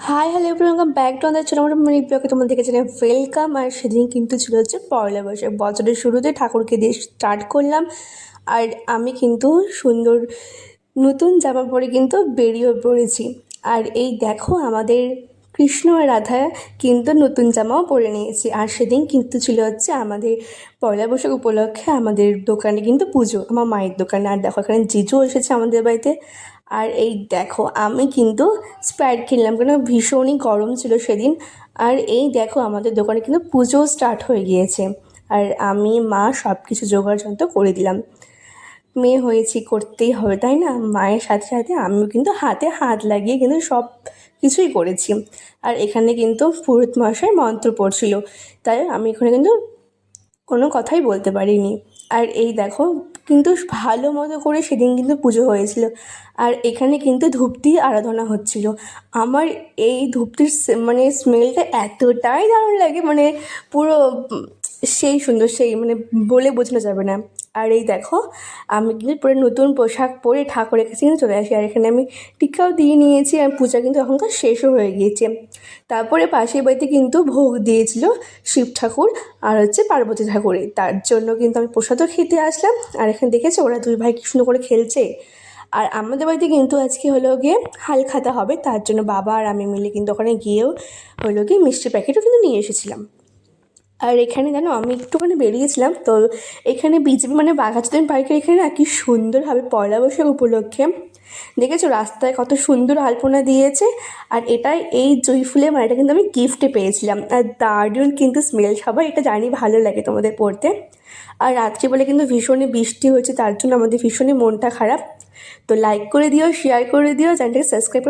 Hi hello everyone, welcome back to আমাদের ছোটো মোটো mini ব্লগে তোমাদেরকে জানাই ওয়েলকাম। আর সেদিন কিন্তু ছিল হচ্ছে পয়লা বৈশাখ, বছরের শুরুতে ঠাকুরকে দিয়ে স্টার্ট করলাম। আর আমি কিন্তু সুন্দর নতুন জামা পরে কিন্তু বেরিয়ে পড়েছি। আর এই দেখো আমাদের কৃষ্ণ আর রাধা কিন্তু নতুন জামাও পরে নিয়েছি। আর সেদিন কিন্তু ছিল হচ্ছে আমাদের পয়লা বৈশাখ উপলক্ষে আমাদের দোকানে কিন্তু পুজো, আমার মায়ের দোকানে। আর দেখো এখানে জিজু এসেছে আমাদের বাড়িতে। আর এই দেখো আমি কিন্তু স্প্রাইট কিনলাম, কেন ভীষণই গরম ছিল সেদিন। আর এই দেখো আমাদের দোকানে কিন্তু পুজো স্টার্ট হয়ে গিয়েছে। আর আমি মা সব কিছু জোগাড় যন্ত্র করে দিলাম। মেয়ে হয়েছি, করতেই হবে তাই না? মায়ের সাথে সাথে আমিও কিন্তু হাতে হাত লাগিয়ে কিন্তু সব কিছুই করেছি। আর এখানে কিন্তু পুরোহিত মশাই মন্ত্র পড়ছিল, তাই আমি এখানে কিন্তু কোনো কথাই বলতে পারিনি। আর এই দেখো কিন্তু ভালো মতো করে সেদিন কিন্তু পুজো হয়েছিল। আর এখানে কিন্তু ধূপ দিয়ে আরাধনা হচ্ছিল। আমার এই ধূপটির মানে স্মেলটা এতটাই দারুণ লাগে, মানে পুরো সেই সুন্দর, সেই মানে বলে বোঝানো যাবে না। আর এই দেখো আমি কিন্তু পুরো নতুন পোশাক পরে ঠাকুরের কাছে কিন্তু চলে আসি। আর এখানে আমি টিকাও দিয়ে নিয়েছি। আর পূজা কিন্তু এখনকার শেষও হয়ে গিয়েছে। তারপরে পাশের বাড়িতে কিন্তু ভোগ দিয়েছিল শিব ঠাকুর আর হচ্ছে পার্বতী ঠাকুরের, তার জন্য কিন্তু আমি প্রসাদও খেতে আসলাম। আর এখানে দেখেছো ওরা দুই ভাই কি সুন্দর করে খেলছে। আর আমাদের বাড়িতে কিন্তু আজকে হলো গিয়ে হালখাতা হবে, তার জন্য বাবা আর আমি মিলে কিন্তু ওখানে গিয়েও হলো গিয়ে মিষ্টি প্যাকেটও কিন্তু নিয়ে এসেছিলাম। আর এখানে জানো আমি একটুখানি বেরিয়েছিলাম, তো এখানে বিজেপি মানে বাঘাযতীন পার্কের এখানে না কি সুন্দরভাবে পয়লা বৈশাখ উপলক্ষে দেখেছো রাস্তায় কত সুন্দর আলপনা দিয়েছে। আর এটাই এই জুঁই ফুলের মালাটা কিন্তু আমি গিফটে পেয়েছিলাম। আর দারুণ কিন্তু স্মেল, সবাই এটা জানি ভালো লাগে তোমাদের পড়তে। আর রাত্রিবেলা কিন্তু ভীষণই বৃষ্টি হয়েছে, তার জন্য আমাদের ভীষণই মনটা খারাপ। তো লাইক করে দিও, শেয়ার করে দিও, চ্যানেলটাকে সাবস্ক্রাইব